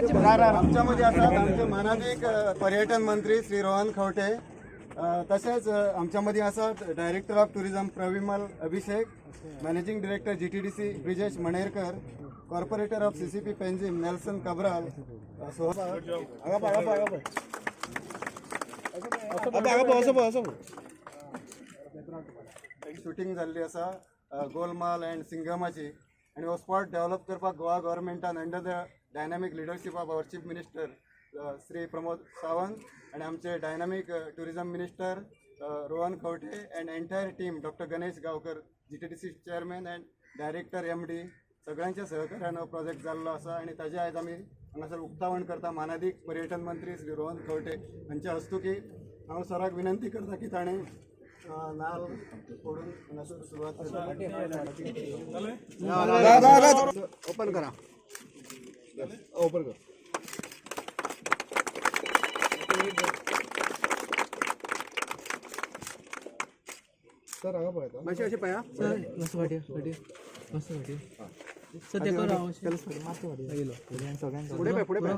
आमच्यामध्ये असतात आमचे माननिक पर्यटन मंत्री श्री रोहन खवटे, तसेच आमच्यामध्ये असतात director of tourism Pravimal Abhishek, managing director GTDC Brijesh Manerkar, corporator of CCP Panjim Nelson Cabral, shooting जाल्ली आसा गोलमाल अँड सिंगमाची, आणि हो स्पॉट डेव्हलप करपाक गोवा गव्हर्मेंटान under the dynamic leadership of our chief minister Shri Pramod Sawant आणि आमचे dynamic tourism minister Rohan Khaunte and entire team doctor Ganesh Gaonkar GTDC chairman and director MD सगळ्यांच्या सहकार्यान हो प्रोजेक्ट जाल्लो आसा. आणि ताजे आयज आमी हांगासर उक्तावण करता माननीक पर्यटन मंत्री श्री रोहन खवटे हांच्या हस्तुकी. हांव सराक विनंती करता की ताणें नाल फोडून हांगासर सुरवात ओपन करा. ओपन कर. सर हांगा पळयता मातशें अशें पळया सर मस्त वाटी मस्त वाटी सर तेका राव मातसो वाटी येयलो सगळ्यांक पुढे पळय पुढे पळय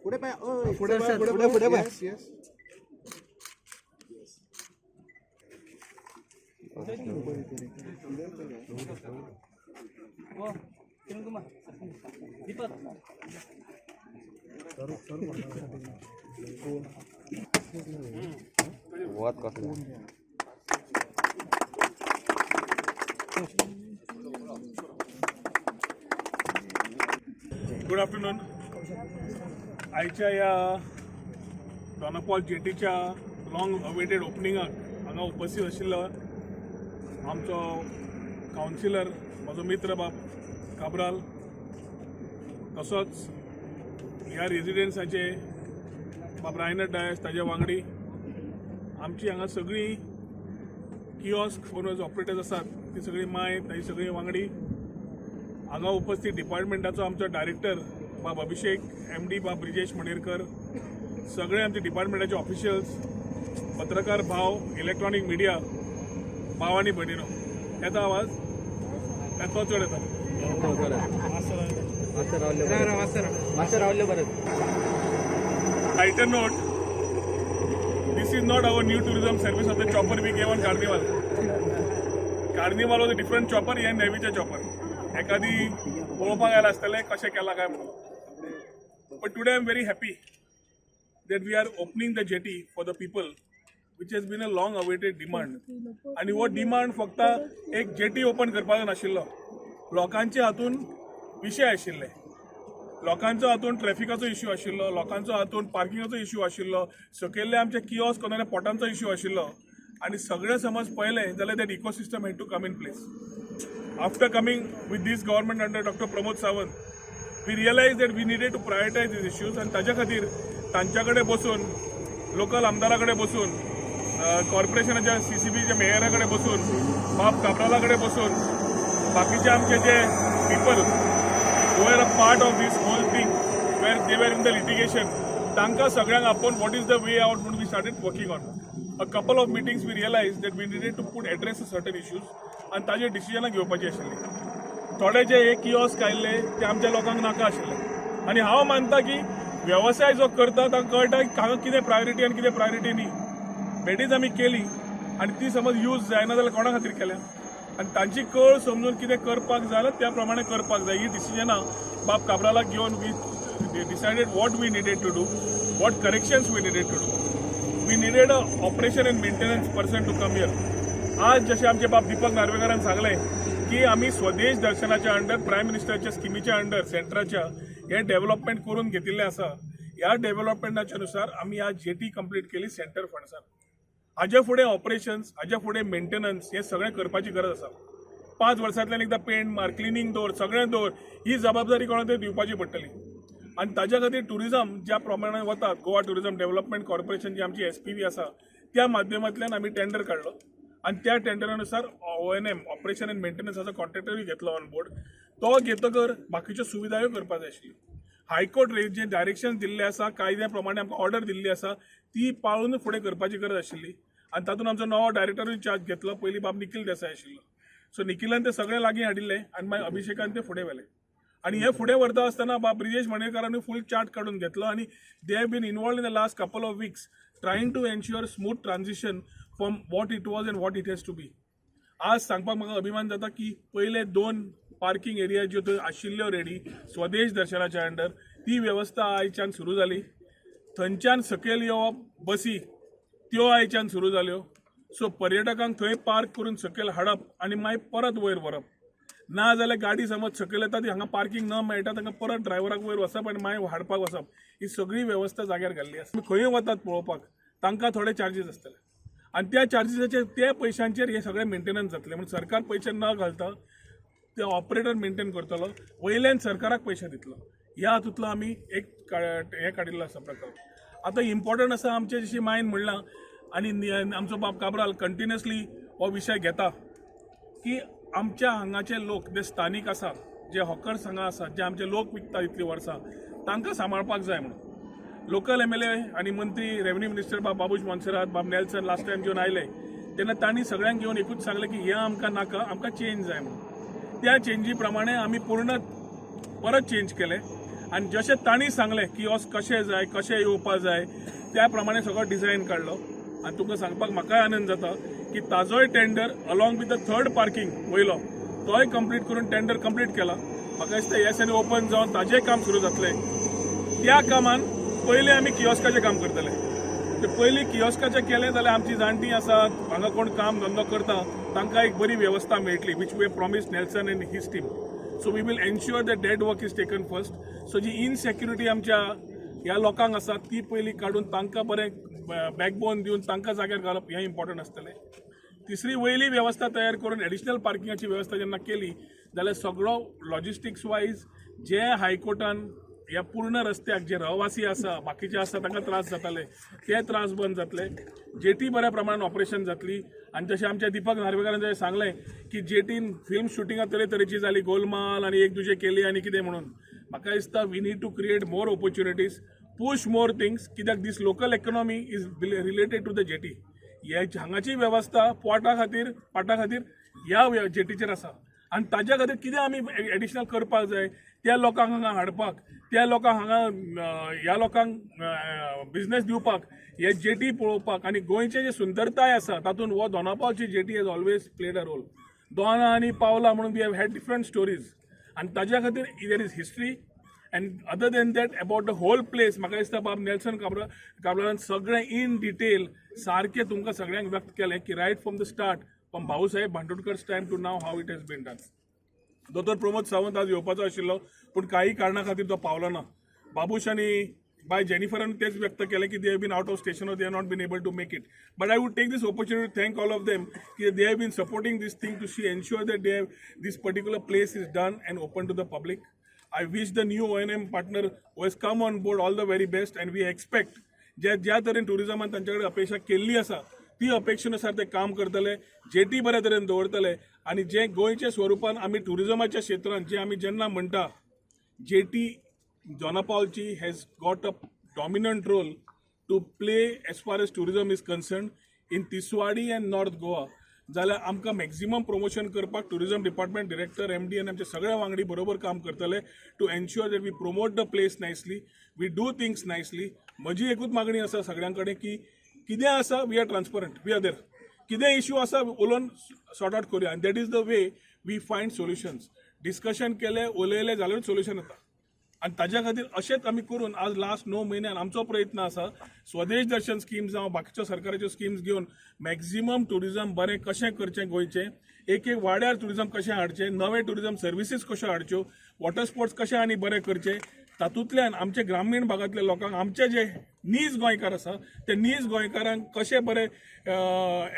पुढे पळय पुढे पळय यस दीपक बहुत कसं गुड आफ्टरनून. आयच्या या डॉनापॉल जेटीच्या लॉंग अवेटेड ओपनिंगाक हांगा उपस्थित आशिल्लो आमचो कावन्सिलर म्हजो मित्र बाब काब्राल, तसोच ह्या रेजिडेंसाचे बाब रायनर डायस ताजे वांगडी, आमची हांगा सगळीं किओस्क फोनर्स ऑपरेटर्स आसात ती सगळी माय ताजी सगळी वांगडी, हांगा उपस्थित डिपार्टमेंटाचो आमचो डायरेक्टर बाब अभिषेक, MD बाब ब्रिजेश मणेरकर, सगळे आमचे डिपार्टमेंटाचे ऑफिशियल्स, पत्रकार भाव, इलेक्ट्रॉनिक मिडिया भाव आणि भयणीनो. येता आवाज? येतो चड येता. Tighter note, this is not our new tourism service of the chopper we gave on Carnival. Carnival was a different chopper, हे नेव्हीचे chopper. एखादी पळोवपाक आयला आसतलें कशें केला काय म्हणून. But today I am very happy that we are opening the jetty for the people, which has been a long awaited demand. आणि वो डिमांड फक्त एक जेटी ओपन करपाचो नाशिल्लो, लोकांचे हातून विशय आशिल्ले, लोकांचो हातून ट्रॅफिकाचो इश्यू आशिल्लो, लोकांचो हातून पार्किंगाचो इश्यू आशिल्लो, सकयल्ले आमचे किओस्क कोणाल्या पोटांचो इश्यू आशिल्लो, आणि सगळें समज पळयलें जाल्यार that ecosystem had to come in place. After coming with this government under doctor Pramod Sawant, we realise that we needed to prioritise these issues, आणि ताच्या खातीर तांच्या कडेन बसून, लोकल आमदारा कडेन बसून, कॉर्पोरेशनाच्या CCBच्या मेयरा कडेन बसून, बाब काब्राला कडेन बसून, बाकीचे आमचे जे people who are a part of this whole thing, where they were in the litigation, तांकां सगळ्यांक आपोवन what is the way out म्हणून we started working on. A couple of meetings we realized that we needed to put address to certain issues, आणि ताजे डिसिजनां घेवपाची आशिल्ली. थोडे जे एक किओस्क आयिल्ले ते आमच्या लोकांक नाका आशिल्ले, आणि हांव मानता की व्यवसाय जो करता ताका कळटा की हांगा कितें प्रायोरिटी आनी कितें प्रायोरिटी न्ही. बेडीज आमी केली, आणि ती समज यूज जायना जाल्यार कोणा खातीर केल्या, आणि तांची कळ समजून कितें करपाक जाय जाल्यार त्या प्रमाणे करपाक जाय. ही डिसिजनां बाब काब्रालाक घेवन we decided what we needed to do, what corrections we needed to do. We needed a operation and maintenance person to come here. आज जशें आमचे बाब दीपक नार्वेकरान सांगलें की आमी स्वदेश दर्शनाच्या अंडर प्रायम मिनिस्टरच्या स्किमीच्या अंडर सेंटराच्या हे डेव्हलपमेंट करून घेतिल्लें आसा. ह्या डेव्हलपमेंटाच्या नुसार आमी आज जेटी कंप्लीट केली सेंटर फंड्सान. हाजे फुडें ऑपरेशन्स, हाजे फुडें मेंटेनन्स हें सगळें करपाची गरज आसा. 5 वर्सांतल्यान एकदां पेंट मार, क्लिनींग दवर, सगळें दवर, ही जबाबदारी कोणा तरी दिवपाची पडटली. आणि ताच्या खातीर टुरिझम ज्या प्रमाणे वतात, गोवा टुरिझम डेव्हलपमेंट कॉर्पोरेशन जी आमची SPV आसा त्या माध्यमांतल्यान आमी टेंडर काडलो, आणि त्या टेंडरानुसार ONM ऑपरेशन अँड मेंटेनन्साचो कॉन्ट्रॅक्टरूय घेतलो ऑन बोर्ड. तो घेतकर बाकीच्यो सुविधायो करपाक जाय आशिल्ल्यो. हायकोर्ट जे डायरेक्शन दिल्ले आसा, कायद्या प्रमाणे आमकां ऑर्डर दिल्ली आसा, ती पाळून फुडें करपाची गरज आशिल्ली. आणि तातूंत आमचो नवो डायरेक्टरूय चार्ज घेतलो. पयलीं बाब निखील देसाय आशिल्लो, सो निखिलान ते सगळें लागीं हाडिल्लें, आनी मागीर अभिषेकान ते फुडें व्हेलें. आणि हे फुडें व्हरता आसतना बाब ब्रिजेश मणेकरांनी फूल चार्ट काढून घेतलो आणि they have been involved in the last couple of weeks trying to ensure smooth transition from what it was and what it has to be. आज सांगपाक म्हाका अभिमान जाता की पहिले 2 पार्किंग एरिया ज्यो थंय आशिल्ल्यो रेडी स्वदेश दर्शनाच्या अंडर ती वेवस्था आयच्यान सुरू जाली. थंयच्यान सकयल येवप बसी त्यो आयच्यान सुरू जाल्यो. सो पर्यटकांक थंय पार्क करून सकयल हाडप आनी मागीर परत वयर व्हरप. ना जाल्यार गाडी समज सकयल येता ती हांगा पार्किंग न मेळटा तांकां परत ड्रायव्हराक वयर वचप आनी मागीर हाडपाक वचप ही सगळी वेवस्था जाग्यार घाल्ली आसा. खंय वतात पळोवपाक तांकां थोडे चार्जीस आसतले आनी त्या चार्जीसाचेर ते पयशांचेर हे सगळे मेंटेनन्स जातले. म्हणजे सरकार पयशे न घालता ते ऑपरेटर मेंटेन करतलो, वयल्यान सरकाराक पयशे दितलो. ह्या हातूंतलो आमी एक हे काडिल्लो आसा प्रकार. आतां इम्पॉर्टंट आसा आमचे जशी मायन म्हणलां आनी आमचो बाब काब्राल कंटिन्युअसली हो विशय घेता की आमच्या हांगाचे लोक जे स्थानीक आसा, जे हॉकर्स हांगा आसात, जे आमचे लोक विकता इतलीं वर्सां तांकां सांबाळपाक जाय म्हणून. लोकल MLA आनी मंत्री रेव्हेन्यू मिनिस्टर बाब बाबूश मोन्सेरात, बाब नेल्सन लास्ट टायम घेवन आयले तेन्ना तांणी सगळ्यांक घेवन एकूच सांगलें की हें आमकां नाका, आमकां चेंज जाय म्हणून. त्या चेंजी प्रमाणे आमी पूर्ण परत चेंज केले आनी जशें तांणी सांगलें की हो कशें जाय, कशें येवपा जाय त्या प्रमाणे सगळो डिझायन काडलो. आनी तुमकां सांगपाक म्हाकाय आनंद जाता की ताजोय tender along with the 3rd parking वयलो तोय कंप्लीट करून टेंडर कंप्लीट केला. म्हाका दिसता ह्या दिसांनी ओपन जावन ताजें काम सुरू जातलें. त्या कामान पयलीं आमी कियोस्काचें काम करतले. ते पयलीं कियोस्काचें केलें जाल्यार आमची जाणटीं आसात, हांगा कोण काम धंदो करता तांकां एक बरी वेवस्था मेळटली which we promise Nelson and his team. So we will ensure that dead work is taken first. So जी इनसेक्युरिटी आमच्या ह्या लोकांक आसा ती पयलीं काडून तांकां बरें बॅकबोन दिवन तांकां जाग्यार घालप हें इम्पॉर्टंट आसतलें. तिसरी वयली वेवस्था तयार करून एडिशनल पार्किंगाची वेवस्था जेन्ना केली जाल्यार सगळो लॉजिस्टिक्स वायज जे हायकोर्टान ह्या पूर्ण रस्त्याक जे रहवासी आसा बाकीचे आसा तांकां त्रास जाताले ते त्रास बंद जातले. जेटी बऱ्या प्रमाणात ऑपरेशन जातली. आनी जशें आमच्या दीपक नार्वेकारान जशें सांगलें की जेटीन फिल्म शुटिंगां तरेतरेची जाली, गोलमाल आनी एक दुजे केली आनी कितें म्हणून. म्हाका दिसता we need to create more opportunities, push more things, कित्याक this local economy is related to the jetty. हांगाची वेवस्था पाटा खातीर ह्या जेटीचेर आसा आनी ताज्या खातीर कितें आमी एडिशनल करपाक जाय त्या लोकांक हांगा हाडपाक, त्या लोकांक हांगा ह्या लोकांक बिझनेस दिवपाक, हे जेटी पळोवपाक आनी गोंयचे जे सुंदरताय आसा तातूंत हो दोनापावलची jetty has always played a role. Dona आनी पावला म्हणून we have had different stories आनी ताज्या खातीर there is history. And other than that about the whole place म्हाका दिसता बाब नेल्सन काब्रालान सगळें इन डिटेल सारकें तुमकां सगळ्यांक व्यक्त केलें की right from the start from Bhausaheb Bandodkar's time to now how it has been done. दोतोर प्रमोद सावंत आज येवपाचो आशिल्लो पूण काही कारणां खातीर तो पावलो ना. बाबूश आनी बाय जेनिफरान तेच व्यक्त केलें की they have been out of station or they have not been able to make it. But I would take this opportunity to thank all of them की they have been supporting this thing to see ensure that they have this particular place is done and open to the public. I wish the new O&M partner who has come on board all the very best and we expect ज्या तरेन टुरिजमान तांचे कडेन अपेक्षा केल्ली आसा ती अपेक्षेनुसार ते काम करतले, जेटी बऱ्या तरेन दवरतले आनी जे गोंयच्या स्वरुपान आमी टुरिजमाच्या क्षेत्रांत जे आमी जेन्ना म्हणटा जेटी दोनापावलची has got a dominant role to play as far as tourism is concern in Tiswadi and north Goa, जाल्यार आमकां मॅक्झिमम प्रमोशन करपाक टुरिजम डिपार्टमेंट डिरेक्टर MD आनी आमचे सगळे वांगडी बरोबर काम करतले to ensure that we promote the place nicely, we do things nicely. म्हजी एकूच मागणी आसा सगळ्यां कडेन की कितें आसा we are transparent, we are there. कितें इश्यू आसा उलोवन सॉर्ट आउट करुया आनी that is the way we find solutions. Discussion केलें उलयलें जाल्यारूच सोल्युशन येता आनी ताज्या खातीर अशेंच आमी करून आज लास्ट 9 म्हयन्यान आमचो प्रयत्न आसा स्वदेश दर्शन स्किम्स जावं बाकीच्यो सरकाराच्यो स्किम्स घेवन मॅक्झिमम टुरिजम बरें कशें करचें गोंयचें, एक वाड्यार टुरिजम कशें हाडचें, नवे टुरिजम सर्विसीस कश्यो हाडच्यो, वॉटर स्पोर्ट्स कशें आनी बरें करचें. तातूंतल्यान आमचे ग्रामीण भागांतल्या लोकांक आमचे जे नीज गोंयकार आसा ते नीज गोंयकारांक कशें बरें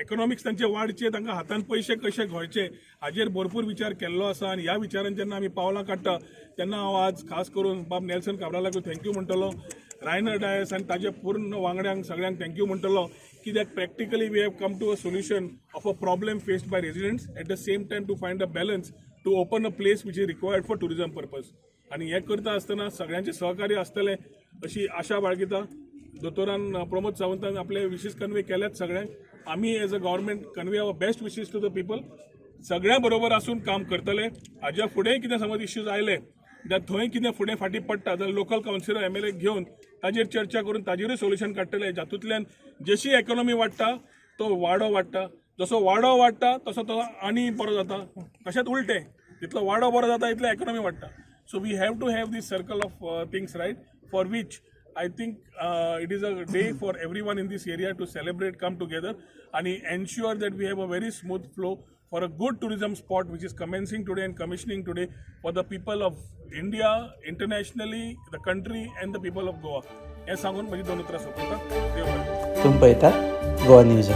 इकॉनॉमिक्स तांचे वाडचे, तांकां हातान पयशे कशे घोळचे हाजेर भरपूर विचार केल्लो आसा. आनी ह्या विचारान जेन्ना आमी पावलां काडटा तेन्ना हांव आज खास करून बाब नेल्सन काब्रालाक थँक्यू म्हणटलो, रायनर डायस आनी ताजे पूर्ण वांगड्यांक सगळ्यांक थँक्यू म्हणटलो कित्याक practically we have come to a solution of a problem faced by residents at the same time to find a balance to open a place which is required for tourism purpose. आनी हें करता आसतना सगळ्यांचें सहकार्य आसतलें अशी आशा बाळगिता. दोतोरान प्रमोद सावंतान आपले विशीस कन्वे केल्यात सगळ्यांक. आमी as a government convey our best wishes to the people. सगळ्या बरोबर आसून काम करतले. हाज्या फुडेंय कितें समज इश्यूज आयले जर थंय कितें फुडें फाटीं पडटा जाल्यार लोकल कावन्सिलर MLA घेवन ताजेर चर्चा करून ताजेरूय सोल्युशन काडटले, जातूंतल्यान जशी इकॉनॉमी वाडटा तो वाडो वाडटा, जसो वाडो वाडटा तसो तो आनी बरो जाता, तशेंच उलटें जितलो वाडो बरो जाता तितलो इकॉनॉमी वाडटा. So we have to have this circle of things right, for which I think it is a day for everyone in this area to celebrate, come together and ensure that we have a very smooth flow for a good tourism spot which is commencing today and commissioning today for the people of India, internationally, the country and the people of Goa. हे सांगून माझी दोन उतरां सोंपयता. देव बरें. तुम्ही पळयतात Goa news.